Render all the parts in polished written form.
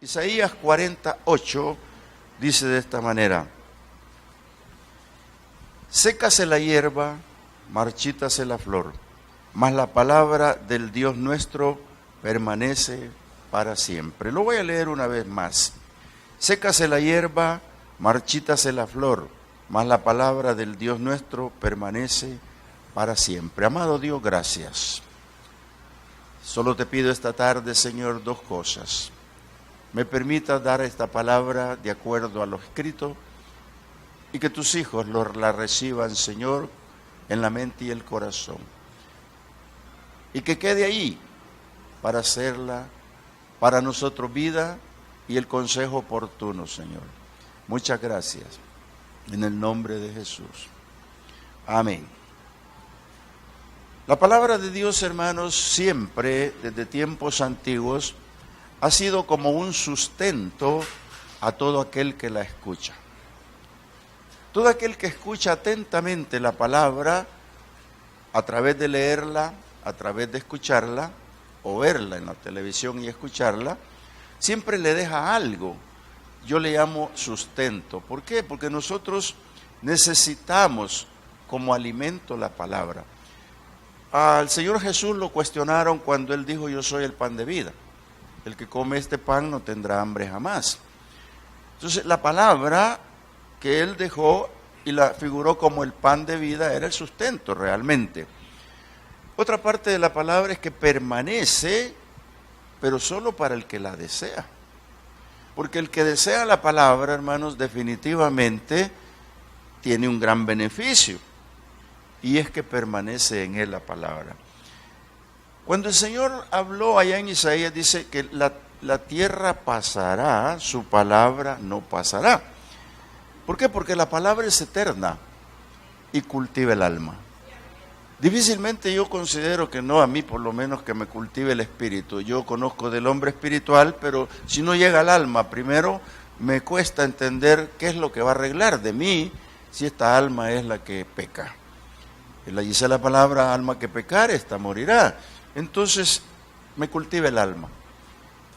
Isaías 48 dice de esta manera: sécase la hierba, marchítase la flor, mas la palabra del Dios nuestro permanece para siempre. Lo voy a leer una vez más. Sécase la hierba, marchítase la flor, mas la palabra del Dios nuestro permanece para siempre. Amado Dios, gracias. Solo te pido esta tarde, Señor, dos cosas. Me permita dar esta palabra de acuerdo a lo escrito y que tus hijos la reciban, Señor, en la mente y el corazón. Y que quede ahí para hacerla para nosotros vida y el consejo oportuno, Señor. Muchas gracias. En el nombre de Jesús. Amén. La palabra de Dios, hermanos, siempre, desde tiempos antiguos, ha sido como un sustento a todo aquel que la escucha. Todo aquel que escucha atentamente la palabra, a través de leerla, a través de escucharla, o verla en la televisión y escucharla, siempre le deja algo. Yo le llamo sustento. ¿Por qué? Porque nosotros necesitamos como alimento la palabra. Al Señor Jesús lo cuestionaron cuando Él dijo: yo soy el pan de vida. El que come este pan no tendrá hambre jamás. Entonces, la palabra que Él dejó y la figuró como el pan de vida era el sustento realmente. Otra parte de la palabra es que permanece, pero solo para el que la desea. Porque el que desea la palabra, hermanos, definitivamente tiene un gran beneficio, y es que permanece en él la palabra. Cuando el Señor habló allá en Isaías, dice que la tierra pasará, su palabra no pasará. ¿Por qué? Porque la palabra es eterna y cultiva el alma. Difícilmente yo considero que no, a mí por lo menos, que me cultive el espíritu. Yo conozco del hombre espiritual, pero si no llega al alma, primero me cuesta entender qué es lo que va a arreglar de mí si esta alma es la que peca. Él dice la palabra: alma que pecar, esta morirá. Entonces me cultiva el alma.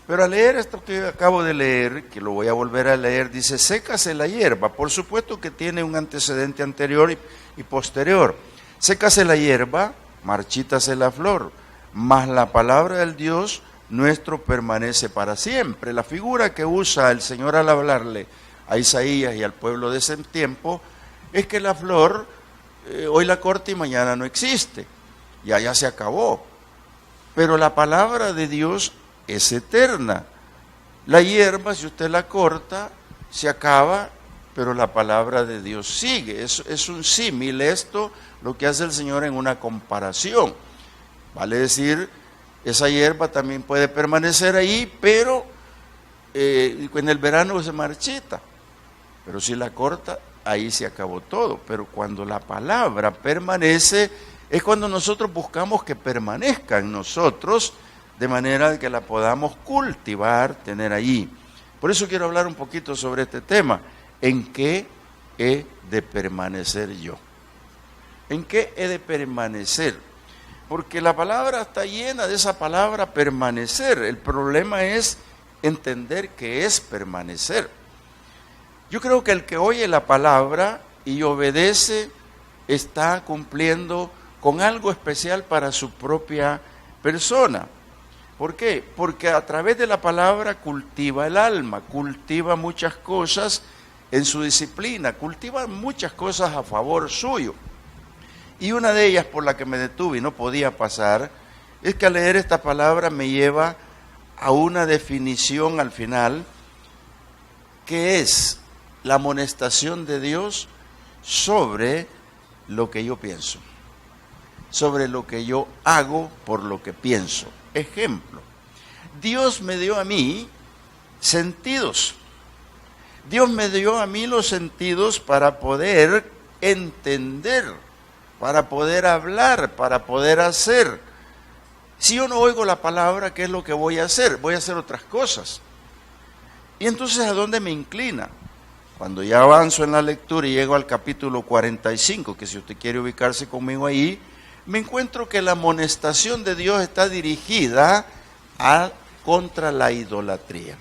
Pero al leer esto que acabo de leer, que lo voy a volver a leer, dice: sécase la hierba. Por supuesto que tiene un antecedente anterior y posterior. Sécase la hierba, marchítase la flor, mas la palabra del Dios nuestro permanece para siempre. La figura que usa el Señor al hablarle a Isaías y al pueblo de ese tiempo es que la flor hoy la corta y mañana no existe, ya se acabó. Pero la palabra de Dios es eterna. La hierba, si usted la corta, se acaba, pero la palabra de Dios sigue. Es un símil esto, lo que hace el Señor en una comparación. Vale decir, esa hierba también puede permanecer ahí, pero en el verano se marchita. Pero si la corta, ahí se acabó todo. Pero cuando la palabra permanece, es cuando nosotros buscamos que permanezca en nosotros, de manera que la podamos cultivar, tener allí. Por eso quiero hablar un poquito sobre este tema. ¿En qué he de permanecer yo? ¿En qué he de permanecer? Porque la palabra está llena de esa palabra permanecer. El problema es entender qué es permanecer. Yo creo que el que oye la palabra y obedece está cumpliendo con algo especial para su propia persona. ¿Por qué? Porque a través de la palabra cultiva el alma, cultiva muchas cosas en su disciplina, cultiva muchas cosas a favor suyo. Y una de ellas por la que me detuve y no podía pasar, es que al leer esta palabra me lleva a una definición al final, que es la amonestación de Dios sobre lo que yo pienso, sobre lo que yo hago por lo que pienso. Ejemplo, Dios me dio a mí sentidos. Dios me dio a mí los sentidos para poder entender, para poder hablar, para poder hacer. Si yo no oigo la palabra, ¿qué es lo que voy a hacer? Voy a hacer otras cosas. Y entonces, ¿a dónde me inclina? cuando ya avanzo en la lectura y llego al capítulo 45, que si usted quiere ubicarse conmigo ahí, me encuentro que la amonestación de Dios está dirigida contra la idolatría.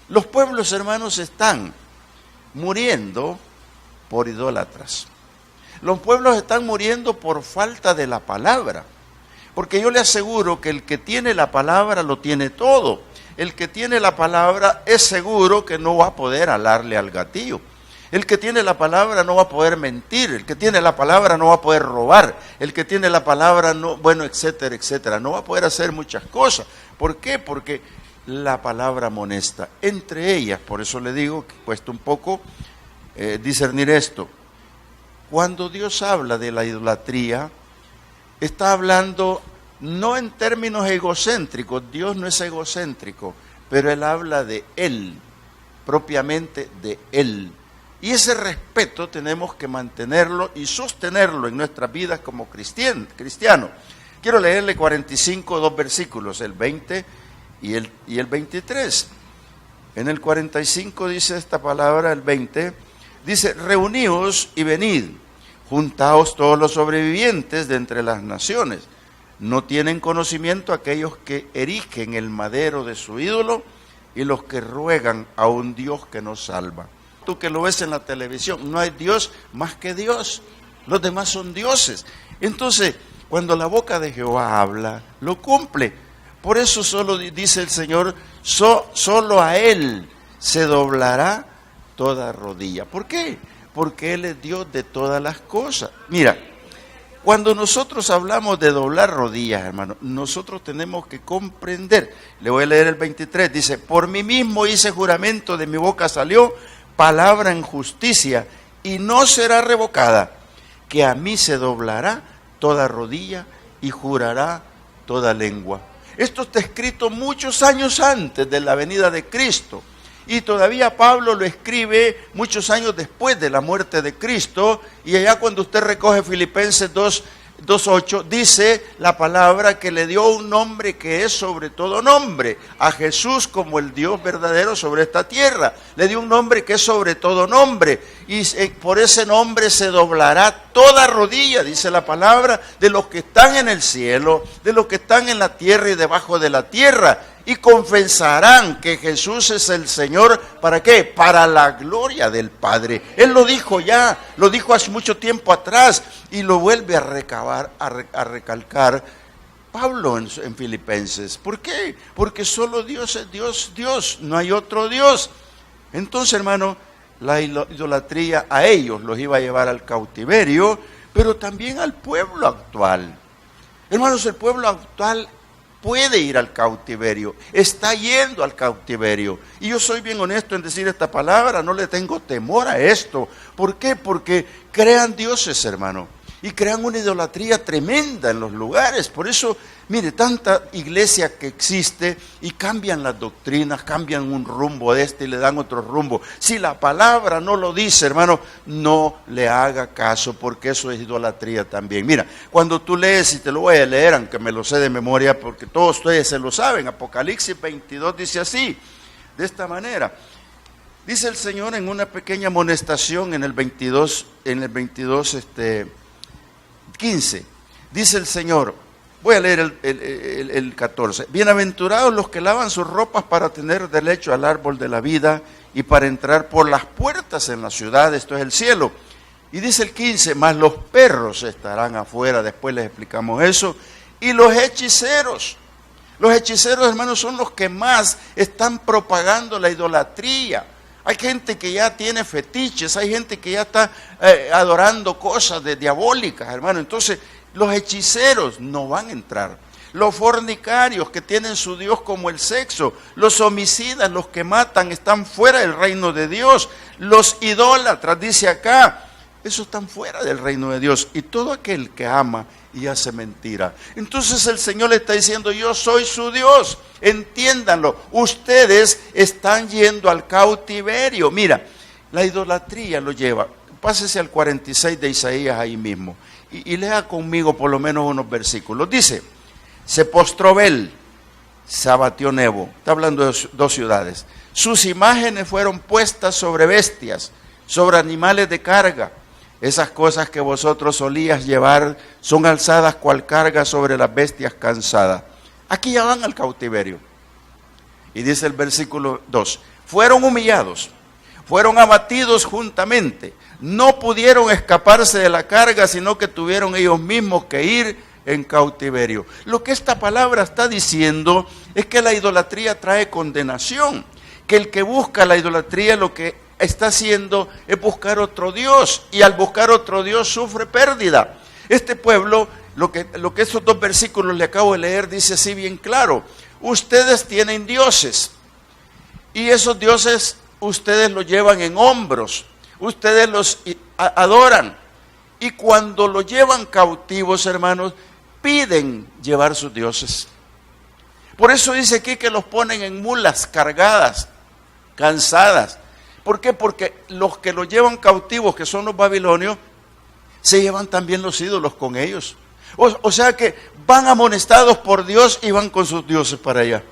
Los pueblos, hermanos, están muriendo por idólatras. Los pueblos están muriendo por falta de la palabra. Porque yo le aseguro que el que tiene la palabra lo tiene todo. El que tiene la palabra es seguro que no va a poder alarle al gatillo. El que tiene la palabra no va a poder mentir. El que tiene la palabra no va a poder robar. El que tiene la palabra no, bueno, etcétera, etcétera. No va a poder hacer muchas cosas. ¿Por qué? Porque la palabra amonesta. Entre ellas, por eso le digo que cuesta un poco discernir esto. Cuando Dios habla de la idolatría, está hablando no en términos egocéntricos. Dios no es egocéntrico, pero Él habla de Él, propiamente de Él. Y ese respeto tenemos que mantenerlo y sostenerlo en nuestras vidas como cristianos. Quiero leerle 45, 2 versículos, el 20 y el 23. En el 45 dice esta palabra, el 20, dice: reuníos y venid, juntaos todos los sobrevivientes de entre las naciones. No tienen conocimiento aquellos que erigen el madero de su ídolo y los que ruegan a un Dios que nos salva. Tú que lo ves en la televisión, no hay Dios más que Dios. Los demás son dioses. Entonces, cuando la boca de Jehová habla, lo cumple. Por eso solo dice el Señor, solo a Él se doblará toda rodilla. ¿Por qué? Porque Él es Dios de todas las cosas. Mira, cuando nosotros hablamos de doblar rodillas, hermano, nosotros tenemos que comprender. Le voy a leer el 23, dice: por mí mismo hice juramento, de mi boca salió palabra en justicia, y no será revocada, que a mí se doblará toda rodilla y jurará toda lengua. Esto está escrito muchos años antes de la venida de Cristo. Y todavía Pablo lo escribe muchos años después de la muerte de Cristo. Y allá cuando usted recoge Filipenses 2:8, dice la palabra que le dio un nombre que es sobre todo nombre, a Jesús como el Dios verdadero sobre esta tierra. Le dio un nombre que es sobre todo nombre, y por ese nombre se doblará toda rodilla, dice la palabra, de los que están en el cielo, de los que están en la tierra y debajo de la tierra, y confesarán que Jesús es el Señor. ¿Para qué? Para la gloria del Padre. Él lo dijo ya, lo dijo hace mucho tiempo atrás, y lo vuelve a recalcar Pablo en Filipenses. ¿Por qué? Porque solo Dios es Dios, no hay otro Dios. Entonces, hermano, la idolatría a ellos los iba a llevar al cautiverio, pero también al pueblo actual. Hermanos, el pueblo actual puede ir al cautiverio, está yendo al cautiverio. Y yo soy bien honesto en decir esta palabra, no le tengo temor a esto. ¿Por qué? Porque crean dioses, hermano, y crean una idolatría tremenda en los lugares. Por eso, mire, tanta iglesia que existe y cambian las doctrinas, cambian un rumbo de y le dan otro rumbo. Si la palabra no lo dice, hermano, no le haga caso, porque eso es idolatría también. Mira, cuando tú lees, y te lo voy a leer, aunque me lo sé de memoria, porque todos ustedes se lo saben, Apocalipsis 22 dice así, de esta manera. Dice el Señor en una pequeña amonestación en el 22, 15, dice el Señor, voy a leer el 14, bienaventurados los que lavan sus ropas para tener derecho al árbol de la vida y para entrar por las puertas en la ciudad, esto es el cielo. Y dice el 15, mas los perros estarán afuera, después les explicamos eso, y los hechiceros, hermanos, son los que más están propagando la idolatría. Hay gente que ya tiene fetiches, hay gente que ya está adorando cosas diabólicas, hermano. Entonces, los hechiceros no van a entrar. Los fornicarios que tienen su Dios como el sexo, los homicidas, los que matan, están fuera del reino de Dios. Los idólatras, dice acá, esos están fuera del reino de Dios. Y todo aquel que ama y hace mentira. Entonces el Señor le está diciendo, yo soy su Dios, entiéndanlo, ustedes están yendo al cautiverio. Mira, la idolatría lo lleva, pásese al 46 de Isaías ahí mismo, y lea conmigo por lo menos unos versículos. Dice, se postró Bel, se abatió Nebo. Está hablando de dos ciudades. Sus imágenes fueron puestas sobre bestias, sobre animales de carga. Esas cosas que vosotros solías llevar son alzadas cual carga sobre las bestias cansadas. Aquí ya van al cautiverio. Y dice el versículo 2, fueron humillados, fueron abatidos juntamente, no pudieron escaparse de la carga, sino que tuvieron ellos mismos que ir en cautiverio. Lo que esta palabra está diciendo es que la idolatría trae condenación, que el que busca la idolatría lo que está haciendo es buscar otro Dios, y al buscar otro Dios sufre pérdida. Este pueblo, lo que estos dos versículos le acabo de leer, dice así bien claro: ustedes tienen dioses, y esos dioses ustedes los llevan en hombros, ustedes los adoran, y cuando los llevan cautivos, hermanos, piden llevar sus dioses. Por eso dice aquí que los ponen en mulas cargadas, cansadas. ¿Por qué? Porque los que los llevan cautivos, que son los babilonios, se llevan también los ídolos con ellos. O sea que van amonestados por Dios y van con sus dioses para allá.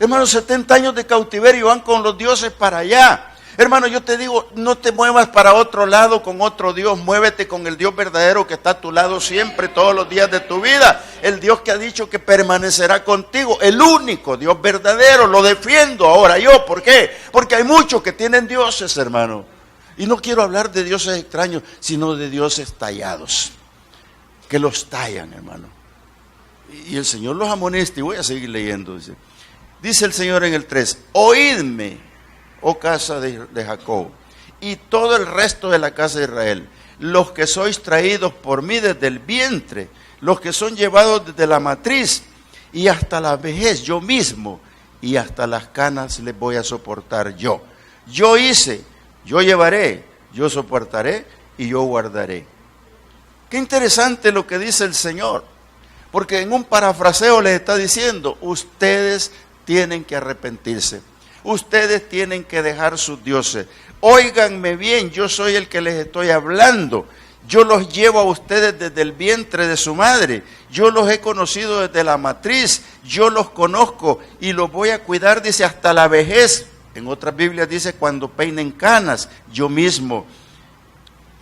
Hermanos, 70 años de cautiverio, van con los dioses para allá. Hermano, yo te digo, no te muevas para otro lado con otro Dios, muévete con el Dios verdadero que está a tu lado siempre, todos los días de tu vida. El Dios que ha dicho que permanecerá contigo, el único Dios verdadero. Lo defiendo ahora yo. ¿Por qué? Porque hay muchos que tienen dioses, hermano. Y no quiero hablar de dioses extraños, sino de dioses tallados, que los tallan, hermano. Y el Señor los amonesta, y voy a seguir leyendo. Dice el Señor en el 3, oídme, oh casa de Jacob, y todo el resto de la casa de Israel, los que sois traídos por mí desde el vientre, los que son llevados desde la matriz, y hasta la vejez yo mismo, y hasta las canas les voy a soportar yo. Yo hice, yo llevaré, yo soportaré, y yo guardaré. Qué interesante lo que dice el Señor, porque en un parafraseo les está diciendo, ustedes tienen que arrepentirse. Ustedes tienen que dejar sus dioses. Óiganme bien, yo soy el que les estoy hablando. Yo los llevo a ustedes desde el vientre de su madre. Yo los he conocido desde la matriz. Yo los conozco y los voy a cuidar, dice, hasta la vejez. En otras Biblias dice, cuando peinen canas, yo mismo.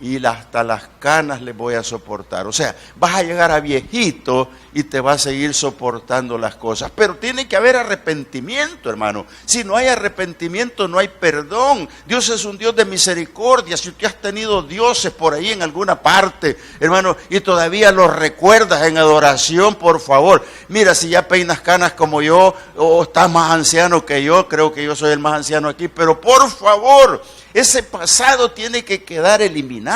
Y hasta las canas les voy a soportar. O sea, vas a llegar a viejito y te vas a seguir soportando las cosas. Pero tiene que haber arrepentimiento, hermano. Si no hay arrepentimiento, no hay perdón. Dios es un Dios de misericordia. Si usted has tenido dioses por ahí en alguna parte, hermano, y todavía los recuerdas en adoración, por favor. Mira, si ya peinas canas como yo, o estás más anciano que yo, creo que yo soy el más anciano aquí, pero por favor, ese pasado tiene que quedar eliminado.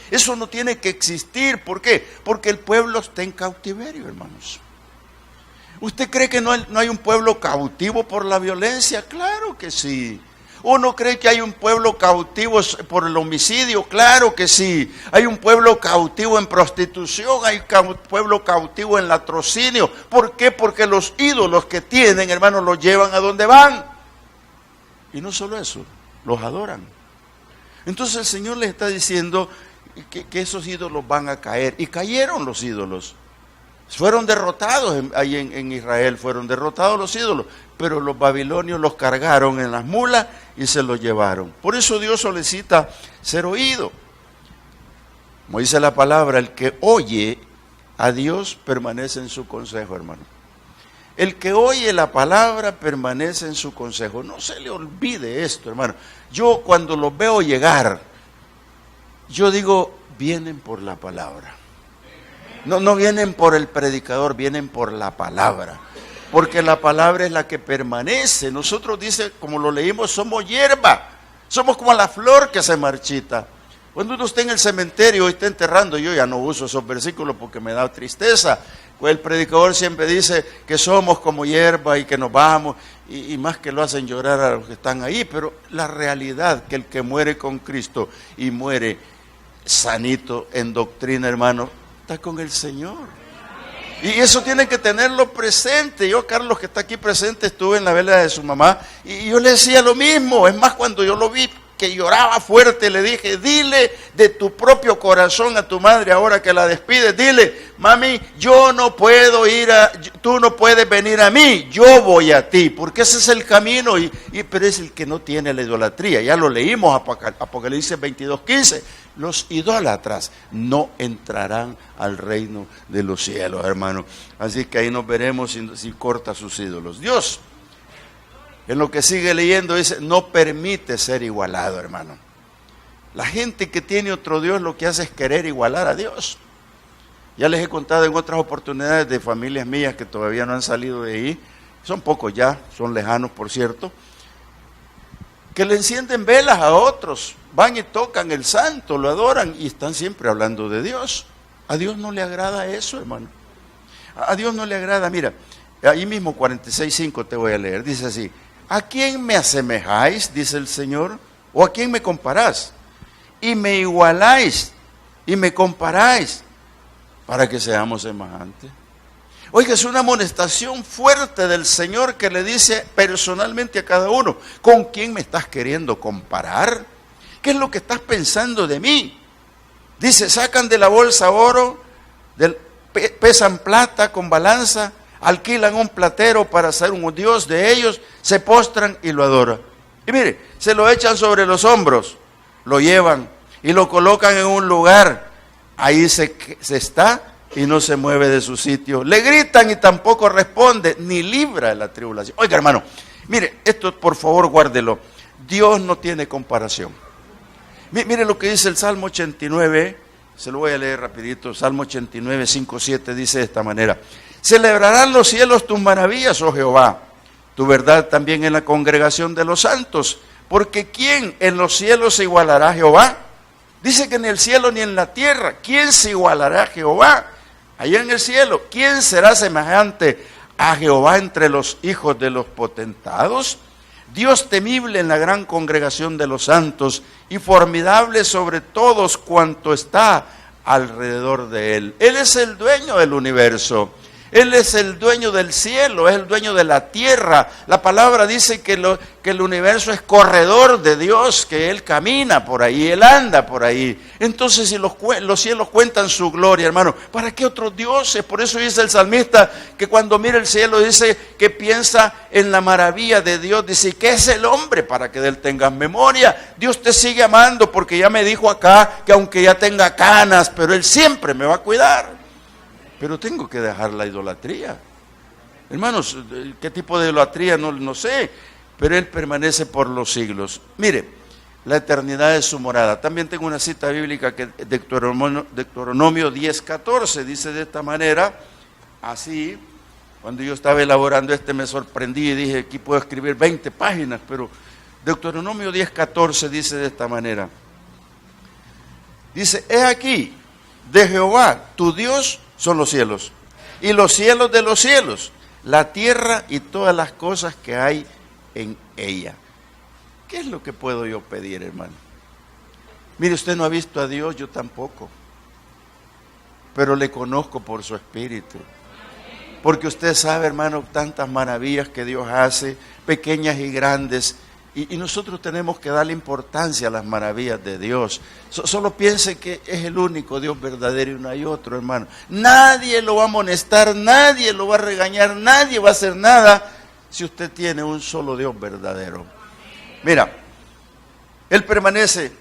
Eso no tiene que existir. ¿Por qué? Porque el pueblo está en cautiverio, hermanos. ¿Usted cree que no hay un pueblo cautivo por la violencia? Claro que sí. ¿Uno cree que hay un pueblo cautivo por el homicidio? Claro que sí. Hay un pueblo cautivo en prostitución, hay un pueblo cautivo en latrocinio. ¿Por qué? Porque los ídolos que tienen, hermanos, los llevan a donde van. Y no solo eso, los adoran. Entonces el Señor les está diciendo que esos ídolos van a caer. Y cayeron los ídolos. Fueron derrotados ahí en Israel, fueron derrotados los ídolos. Pero los babilonios los cargaron en las mulas y se los llevaron. Por eso Dios solicita ser oído. Como dice la palabra, el que oye a Dios permanece en su consejo, hermano. El que oye la palabra permanece en su consejo. No se le olvide esto, hermano. Yo cuando los veo llegar, yo digo, vienen por la palabra. No vienen por el predicador, vienen por la palabra. Porque la palabra es la que permanece. Nosotros, dice, como lo leímos, somos hierba. Somos como la flor que se marchita. Cuando uno está en el cementerio y está enterrando, yo ya no uso esos versículos porque me da tristeza. Pues el predicador siempre dice que somos como hierba y que nos vamos, y más que lo hacen llorar a los que están ahí, pero la realidad que el que muere con Cristo y muere sanito en doctrina, hermano, está con el Señor. Y eso tienen que tenerlo presente. Yo, Carlos, que está aquí presente, estuve en la vela de su mamá y yo le decía lo mismo. Es más, cuando yo lo vi que lloraba fuerte, le dije, dile de tu propio corazón a tu madre ahora que la despides, dile, mami, yo no puedo tú no puedes venir a mí, yo voy a ti, porque ese es el camino, pero es el que no tiene la idolatría. Ya lo leímos, Apocalipsis 22:15, los idólatras no entrarán al reino de los cielos, hermano. Así que ahí nos veremos si corta sus ídolos. Dios, en lo que sigue leyendo, dice, no permite ser igualado, hermano. La gente que tiene otro Dios lo que hace es querer igualar a Dios. Ya les he contado en otras oportunidades de familias mías que todavía no han salido de ahí, son pocos ya, son lejanos por cierto, que le encienden velas a otros, van y tocan el santo, lo adoran y están siempre hablando de Dios. A Dios no le agrada eso, hermano. A Dios no le agrada, mira, ahí mismo 46:5 te voy a leer, dice así, ¿a quién me asemejáis, dice el Señor? ¿O a quién me comparás? Y me igualáis y me comparáis para que seamos semejantes. Oiga, es una amonestación fuerte del Señor que le dice personalmente a cada uno, ¿con quién me estás queriendo comparar? ¿Qué es lo que estás pensando de mí? Dice, sacan de la bolsa oro, pesan plata con balanza, alquilan un platero para ser un dios de ellos, se postran y lo adoran. Y mire, se lo echan sobre los hombros, lo llevan y lo colocan en un lugar. Ahí se está y no se mueve de su sitio. Le gritan y tampoco responde, ni libra de la tribulación. Oiga, hermano, mire, esto por favor guárdelo. Dios no tiene comparación. Mire lo que dice el Salmo 89, se lo voy a leer rapidito. Salmo 89, 5, 7 dice de esta manera: celebrarán los cielos tus maravillas, oh Jehová, tu verdad también en la congregación de los santos, porque ¿quién en los cielos se igualará a Jehová? Dice que ni el cielo ni en la tierra. ¿Quién se igualará a Jehová? Allá en el cielo, ¿quién será semejante a Jehová entre los hijos de los potentados? Dios temible en la gran congregación de los santos y formidable sobre todos cuanto está alrededor de él. Él es el dueño del universo. Él es el dueño del cielo, es el dueño de la tierra. La palabra dice que el universo es corredor de Dios, que Él camina por ahí, Él anda por ahí. Entonces, si los cielos cuentan su gloria, hermano, ¿para qué otros dioses? Por eso dice el salmista que cuando mira el cielo dice que piensa en la maravilla de Dios. Dice, ¿qué es el hombre para que de él tengas memoria? Dios te sigue amando porque ya me dijo acá que aunque ya tenga canas, pero Él siempre me va a cuidar. Pero tengo que dejar la idolatría. Hermanos, ¿qué tipo de idolatría? No sé, pero Él permanece por los siglos. Mire, la eternidad es su morada. También tengo una cita bíblica que Deuteronomio 10:14 dice de esta manera, así, cuando yo estaba elaborando me sorprendí y dije, aquí puedo escribir 20 páginas, pero Deuteronomio 10:14 dice de esta manera. Dice, he aquí, de Jehová, tu Dios, son los cielos, y los cielos de los cielos, la tierra y todas las cosas que hay en ella. ¿Qué es lo que puedo yo pedir, hermano? Mire, usted no ha visto a Dios, yo tampoco, pero le conozco por su espíritu, porque usted sabe, hermano, tantas maravillas que Dios hace, pequeñas y grandes, y nosotros tenemos que darle importancia a las maravillas de Dios. Solo piense que es el único Dios verdadero y no hay otro, hermano. Nadie lo va a amonestar, nadie lo va a regañar, nadie va a hacer nada si usted tiene un solo Dios verdadero. Mira, Él permanece,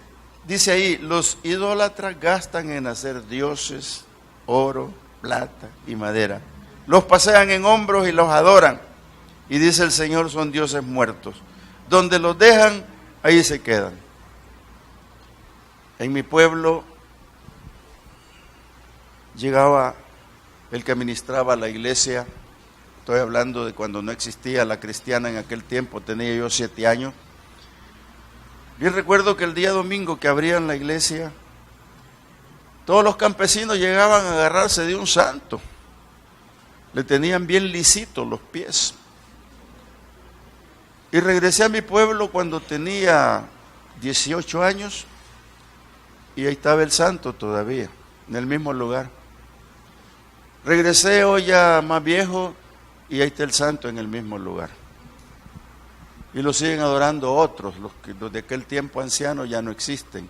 dice ahí, los idólatras gastan en hacer dioses, oro, plata y madera. Los pasean en hombros y los adoran. Y dice el Señor, son dioses muertos. Donde los dejan, ahí se quedan. En mi pueblo llegaba el que administraba la iglesia, estoy hablando de cuando no existía la cristiana en aquel tiempo, tenía yo 7 años. Bien recuerdo que el día domingo que abrían la iglesia, todos los campesinos llegaban a agarrarse de un santo. Le tenían bien lisitos los pies. Y regresé a mi pueblo cuando tenía 18 años y ahí estaba el santo todavía, en el mismo lugar. Regresé hoy ya más viejo y ahí está el santo en el mismo lugar. y lo siguen adorando otros, los de aquel tiempo ancianos ya no existen.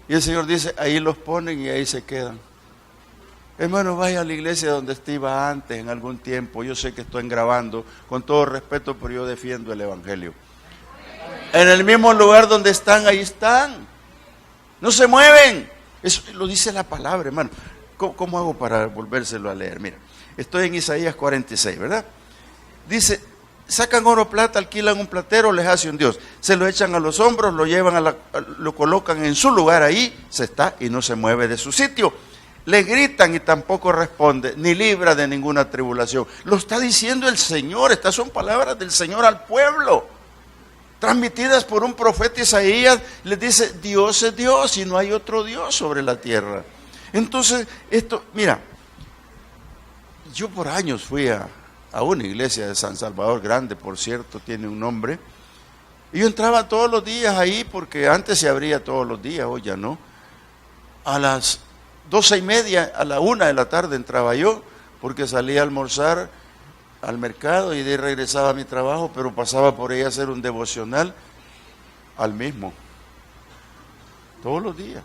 Y el Señor dice, ahí los ponen y ahí se quedan. Hermano, vaya a la iglesia donde iba antes, en algún tiempo. Yo sé que estoy grabando, con todo respeto, pero yo defiendo el Evangelio. En el mismo lugar donde están, ahí están. No se mueven. Eso lo dice la palabra, hermano. ¿Cómo hago para volvérselo a leer? Mira, estoy en Isaías 46, ¿verdad? Dice, sacan oro, plata, alquilan un platero, les hace un dios. Se lo echan a los hombros, lo llevan lo colocan en su lugar, ahí se está y no se mueve de su sitio. Le gritan y tampoco responde, ni libra de ninguna tribulación. Lo está diciendo el Señor, estas son palabras del Señor al pueblo, transmitidas por un profeta. Isaías les dice, Dios es Dios y no hay otro Dios sobre la tierra. Entonces, mira, yo por años fui a una iglesia de San Salvador, grande por cierto, tiene un nombre, y yo entraba todos los días ahí, porque antes se abría todos los días, hoy ya no. A las 12:30, a la 1 de la tarde entraba yo, porque salía a almorzar al mercado y de ahí regresaba a mi trabajo, pero pasaba por ahí a hacer un devocional al mismo, todos los días.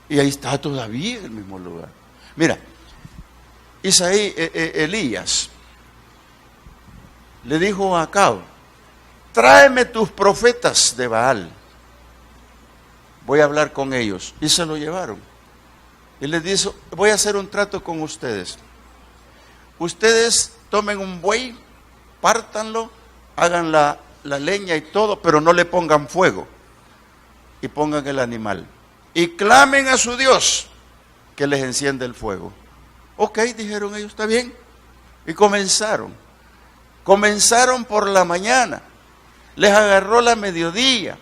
Y ahí está todavía en el mismo lugar. Mira, Elías le dijo a Acab, tráeme tus profetas de Baal, voy a hablar con ellos. Y se lo llevaron. Y les dijo, voy a hacer un trato con ustedes. Ustedes tomen un buey, pártanlo, hagan la leña y todo, pero no le pongan fuego. Y pongan el animal. Y clamen a su Dios que les encienda el fuego. Ok, dijeron ellos, está bien. Y comenzaron por la mañana, les agarró la mediodía,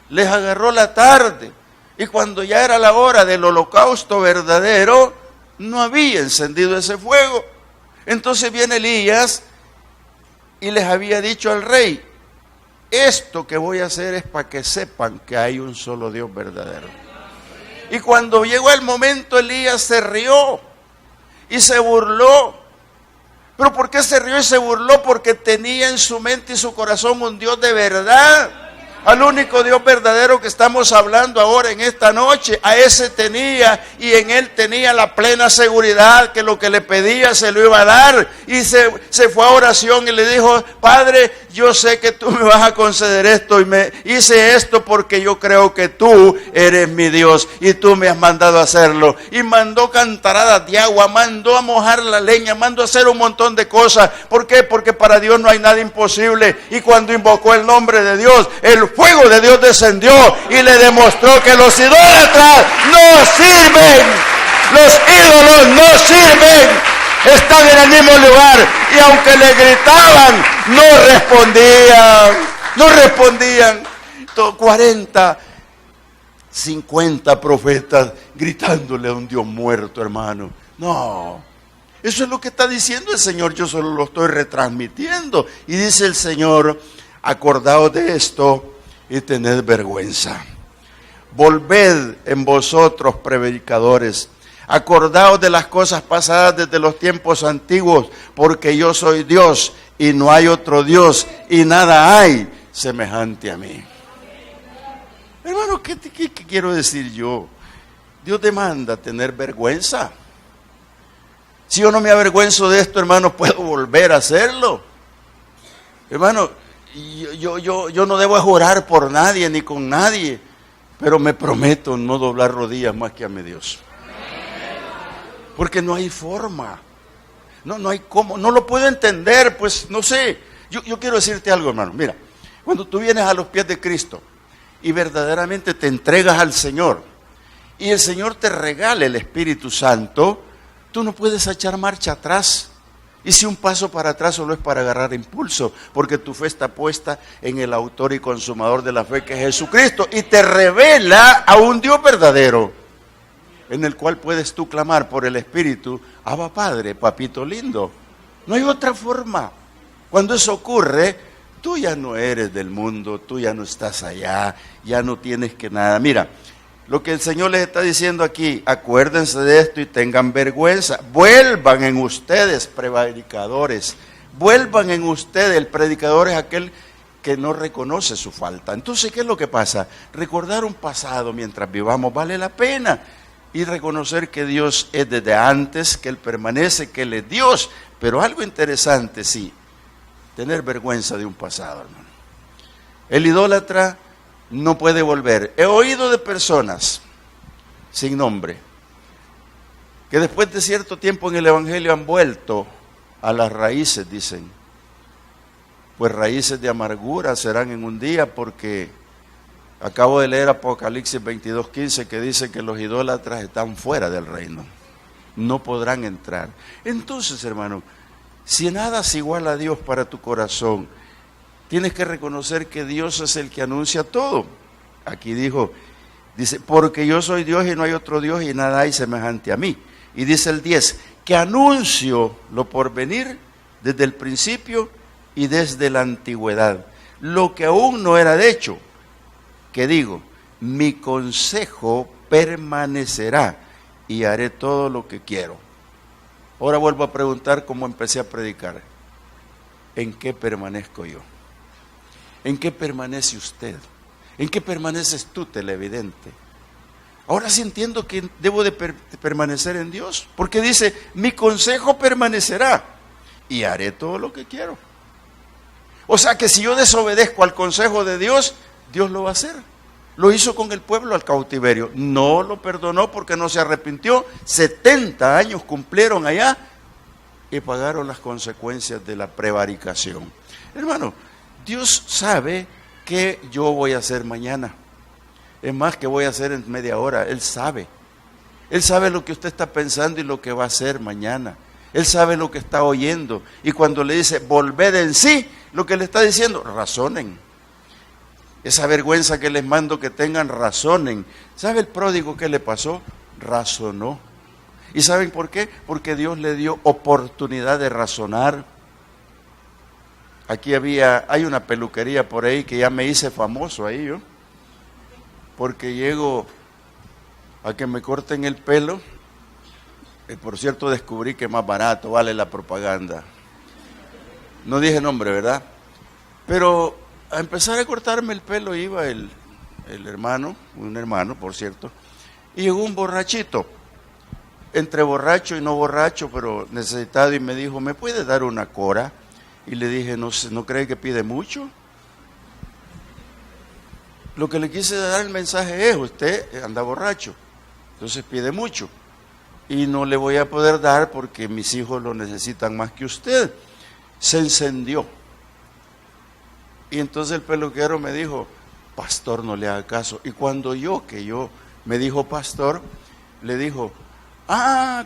les agarró la tarde, y cuando ya era la hora del holocausto verdadero, no había encendido ese fuego. Entonces viene Elías y les había dicho al rey, esto que voy a hacer es para que sepan que hay un solo Dios verdadero. Y cuando llegó el momento, Elías se rió y se burló. ¿Pero por qué se rió y se burló? Porque tenía en su mente y su corazón un Dios de verdad. Al único Dios verdadero que estamos hablando ahora en esta noche, a ese tenía, y en él tenía la plena seguridad que lo que le pedía se lo iba a dar. Y se fue a oración y le dijo, Padre, yo sé que tú me vas a conceder esto, y me hice esto porque yo creo que tú eres mi Dios y tú me has mandado a hacerlo. Y mandó cantaradas de agua, mandó a mojar la leña, mandó a hacer un montón de cosas. ¿Por qué? Porque para Dios no hay nada imposible. Y cuando invocó el nombre de Dios, el fuego de Dios descendió y le demostró que los idólatras no sirven, los ídolos no sirven, están en el mismo lugar. Y aunque le gritaban, no respondían. 40, 50 profetas gritándole a un Dios muerto, hermano. No, eso es lo que está diciendo el Señor, yo solo lo estoy retransmitiendo. Y dice el Señor, acordaos de esto y tened vergüenza. Volved en vosotros, predicadores, acordaos de las cosas pasadas desde los tiempos antiguos, porque yo soy Dios y no hay otro Dios, y nada hay semejante a mí. Hermano, ¿qué quiero decir yo? Dios demanda tener vergüenza. Si yo no me avergüenzo de esto, hermano, puedo volver a hacerlo. Hermano, yo no debo jurar por nadie ni con nadie, pero me prometo no doblar rodillas más que a mi Dios. Porque no hay forma, no hay cómo, no lo puedo entender, pues no sé. Yo quiero decirte algo, hermano. Mira, cuando tú vienes a los pies de Cristo y verdaderamente te entregas al Señor y el Señor te regala el Espíritu Santo, tú no puedes echar marcha atrás. Y si un paso para atrás solo es para agarrar impulso, porque tu fe está puesta en el autor y consumador de la fe, que es Jesucristo, y te revela a un Dios verdadero, en el cual puedes tú clamar por el Espíritu, Abba Padre, papito lindo. No hay otra forma. Cuando eso ocurre, tú ya no eres del mundo, tú ya no estás allá, ya no tienes que nada. Mira, lo que el Señor les está diciendo aquí, acuérdense de esto y tengan vergüenza. Vuelvan en ustedes, prevaricadores, vuelvan en usted. El predicador es aquel que no reconoce su falta. Entonces, ¿qué es lo que pasa? Recordar un pasado mientras vivamos vale la pena. Y reconocer que Dios es desde antes, que Él permanece, que Él es Dios. Pero algo interesante, sí, tener vergüenza de un pasado, hermano. El idólatra no puede volver. He oído de personas sin nombre que después de cierto tiempo en el Evangelio han vuelto a las raíces, dicen. Pues raíces de amargura serán en un día, porque acabo de leer Apocalipsis 22:15 que dice que los idólatras están fuera del reino, no podrán entrar. Entonces, hermano, si nada es igual a Dios para tu corazón, tienes que reconocer que Dios es el que anuncia todo. Aquí dice, porque yo soy Dios y no hay otro Dios y nada hay semejante a mí. Y dice el 10, que anuncio lo por venir desde el principio y desde la antigüedad, lo que aún no era de hecho, que digo, mi consejo permanecerá y haré todo lo que quiero. Ahora vuelvo a preguntar cómo empecé a predicar. ¿En qué permanezco yo? ¿En qué permanece usted? ¿En qué permaneces tú, televidente? Ahora sí entiendo que debo de permanecer en Dios, porque dice, mi consejo permanecerá y haré todo lo que quiero. O sea que si yo desobedezco al consejo de Dios, Dios lo va a hacer. Lo hizo con el pueblo al cautiverio. No lo perdonó porque no se arrepintió. 70 años cumplieron allá y pagaron las consecuencias de la prevaricación. Hermano, Dios sabe qué yo voy a hacer mañana. Es más, que voy a hacer en media hora. Él sabe. Él sabe lo que usted está pensando y lo que va a hacer mañana. Él sabe lo que está oyendo. Y cuando le dice, volved en sí, lo que le está diciendo, razonen. Esa vergüenza que les mando que tengan, razonen. ¿Sabe el pródigo qué le pasó? Razonó. ¿Y saben por qué? Porque Dios le dio oportunidad de razonar. Aquí hay una peluquería por ahí que ya me hice famoso ahí yo. Porque llego a que me corten el pelo. Por cierto, descubrí que más barato vale la propaganda. No dije nombre, ¿verdad? Pero a empezar a cortarme el pelo iba el hermano, un hermano, por cierto, y llegó un borrachito, entre borracho y no borracho, pero necesitado, y me dijo, ¿me puede dar una cora? Y le dije, ¿no cree que pide mucho? Lo que le quise dar el mensaje es, usted anda borracho, entonces pide mucho, y no le voy a poder dar porque mis hijos lo necesitan más que usted. Se encendió. Y entonces el peluquero me dijo, pastor, no le haga caso. Y cuando me dijo pastor, le dijo,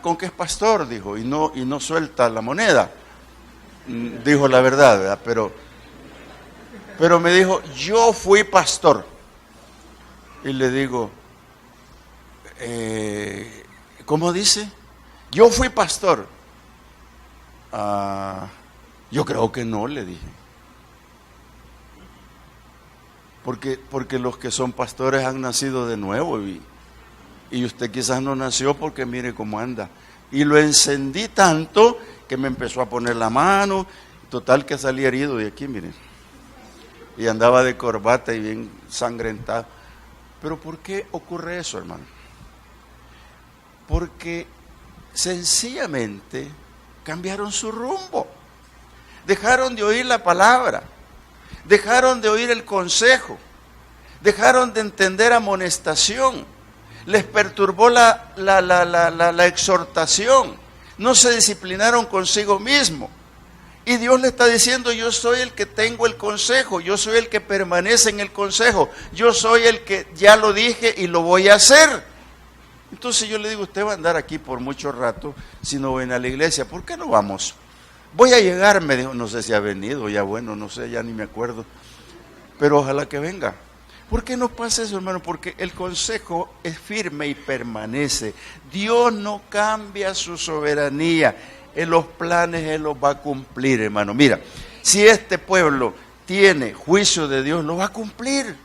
¿con qué es pastor? Dijo, y no suelta la moneda. Dijo la verdad, ¿verdad? Pero me dijo, yo fui pastor. Y le digo, ¿cómo dice? Yo fui pastor. Yo creo que no, le dije. Porque los que son pastores han nacido de nuevo y usted quizás no nació porque mire cómo anda. Y lo encendí tanto que me empezó a poner la mano, total que salí herido de aquí, miren. Y andaba de corbata y bien sangrentado. Pero ¿por qué ocurre eso, hermano? Porque sencillamente cambiaron su rumbo. Dejaron de oír la palabra. Dejaron de oír el consejo, dejaron de entender amonestación, les perturbó la exhortación, no se disciplinaron consigo mismo. Y Dios le está diciendo, yo soy el que tengo el consejo, yo soy el que permanece en el consejo, yo soy el que ya lo dije y lo voy a hacer. Entonces yo le digo, usted va a andar aquí por mucho rato si no viene a la iglesia, ¿por qué no vamos? Voy a llegar, me dijo, no sé si ha venido, ya bueno, no sé, ya ni me acuerdo, pero ojalá que venga. ¿Por qué no pasa eso, hermano? Porque el consejo es firme y permanece. Dios no cambia su soberanía, en los planes Él los va a cumplir, hermano. Mira, si este pueblo tiene juicio de Dios, lo va a cumplir.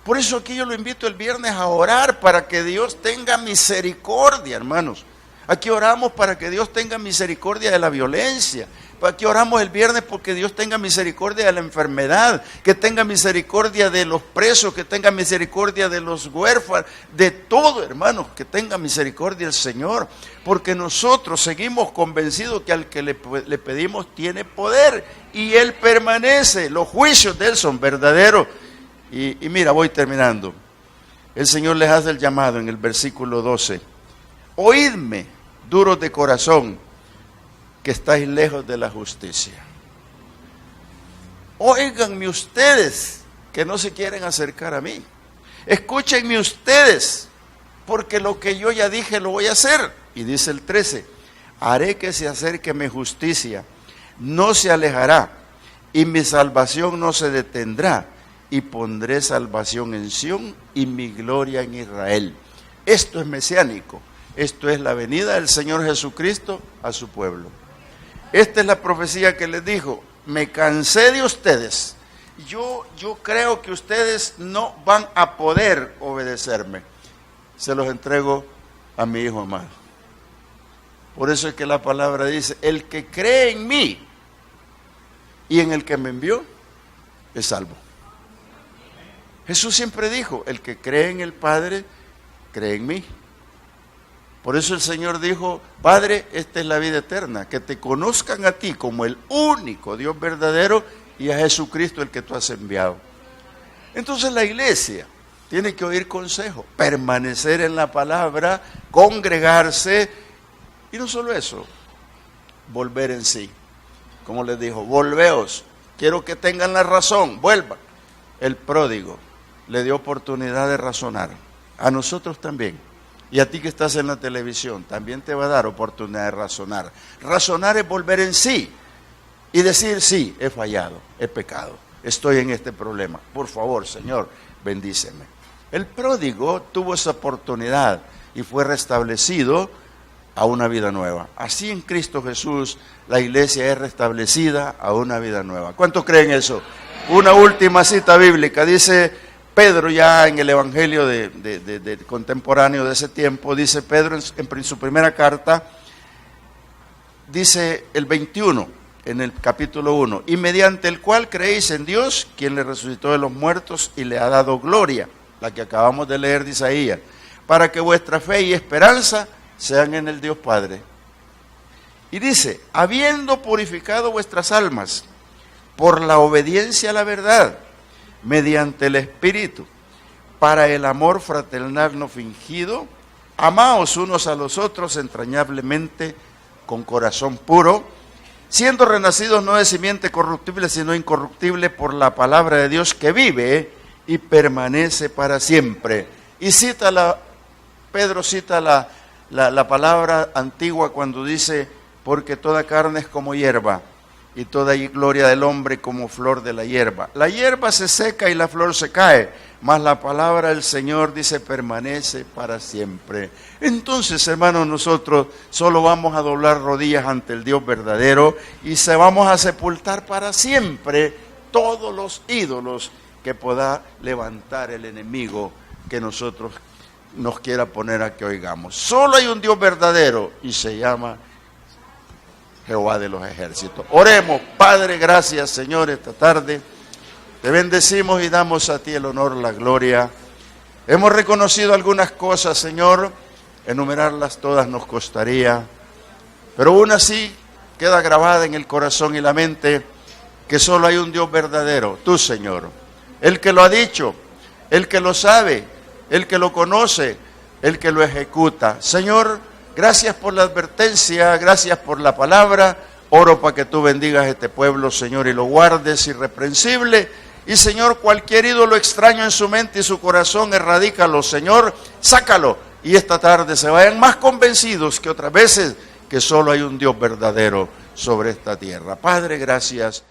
Por eso aquí yo lo invito el viernes a orar para que Dios tenga misericordia, hermanos. Aquí oramos para que Dios tenga misericordia de la violencia. Aquí oramos el viernes porque Dios tenga misericordia de la enfermedad, que tenga misericordia de los presos, que tenga misericordia de los huérfanos, de todo, hermanos, que tenga misericordia el Señor. Porque nosotros seguimos convencidos que al que le pedimos tiene poder y Él permanece. Los juicios de Él son verdaderos. Y mira, voy terminando. El Señor les hace el llamado en el versículo 12. Oídme, duros de corazón, que estáis lejos de la justicia. Óiganme ustedes, que no se quieren acercar a mí. Escúchenme ustedes, porque lo que yo ya dije lo voy a hacer. Y dice el 13, haré que se acerque mi justicia, no se alejará, y mi salvación no se detendrá, y pondré salvación en Sión y mi gloria en Israel. Esto es mesiánico. Esto es la venida del Señor Jesucristo a su pueblo. Esta es la profecía que les dijo: me cansé de ustedes. Yo creo que ustedes no van a poder obedecerme. Se los entrego a mi Hijo amado. Por eso es que la palabra dice: el que cree en mí y en el que me envió es salvo. Jesús siempre dijo: el que cree en el Padre, cree en mí. Por eso el Señor dijo: Padre, esta es la vida eterna, que te conozcan a ti como el único Dios verdadero y a Jesucristo el que tú has enviado. Entonces la iglesia tiene que oír consejo, permanecer en la palabra, congregarse, y no solo eso, volver en sí. Como les dijo: volveos, quiero que tengan la razón, vuelvan. El pródigo le dio oportunidad de razonar, a nosotros también. Y a ti que estás en la televisión, también te va a dar oportunidad de razonar. Razonar es volver en sí y decir: sí, he fallado, he pecado, estoy en este problema. Por favor, Señor, bendíceme. El pródigo tuvo esa oportunidad y fue restablecido a una vida nueva. Así en Cristo Jesús la iglesia es restablecida a una vida nueva. ¿Cuántos creen eso? Una última cita bíblica, dice Pedro, ya en el evangelio de contemporáneo de ese tiempo, dice Pedro en su primera carta, dice el 21, en el capítulo 1, y mediante el cual creéis en Dios, quien le resucitó de los muertos y le ha dado gloria, la que acabamos de leer de Isaías, para que vuestra fe y esperanza sean en el Dios Padre. Y dice: habiendo purificado vuestras almas por la obediencia a la verdad, mediante el Espíritu, para el amor fraternal no fingido, amaos unos a los otros entrañablemente con corazón puro, siendo renacidos no de simiente corruptible, sino incorruptible por la palabra de Dios que vive y permanece para siempre. Y Pedro cita la palabra antigua cuando dice: porque toda carne es como hierba, y toda gloria del hombre como flor de la hierba. La hierba se seca y la flor se cae, mas la palabra del Señor, dice, permanece para siempre. Entonces, hermanos, nosotros solo vamos a doblar rodillas ante el Dios verdadero y se vamos a sepultar para siempre todos los ídolos que pueda levantar el enemigo que nosotros nos quiera poner a que oigamos. Solo hay un Dios verdadero y se llama Jehová de los ejércitos. Oremos. Padre, gracias, Señor, esta tarde. Te bendecimos y damos a ti el honor, la gloria. Hemos reconocido algunas cosas, Señor. Enumerarlas todas nos costaría. Pero una sí queda grabada en el corazón y la mente, que solo hay un Dios verdadero, tú, Señor. El que lo ha dicho, el que lo sabe, el que lo conoce, el que lo ejecuta. Señor, gracias por la advertencia, gracias por la palabra. Oro para que tú bendigas este pueblo, Señor, y lo guardes irreprensible. Y, Señor, cualquier ídolo extraño en su mente y su corazón, erradícalo, Señor, sácalo. Y esta tarde se vayan más convencidos que otras veces que solo hay un Dios verdadero sobre esta tierra. Padre, gracias.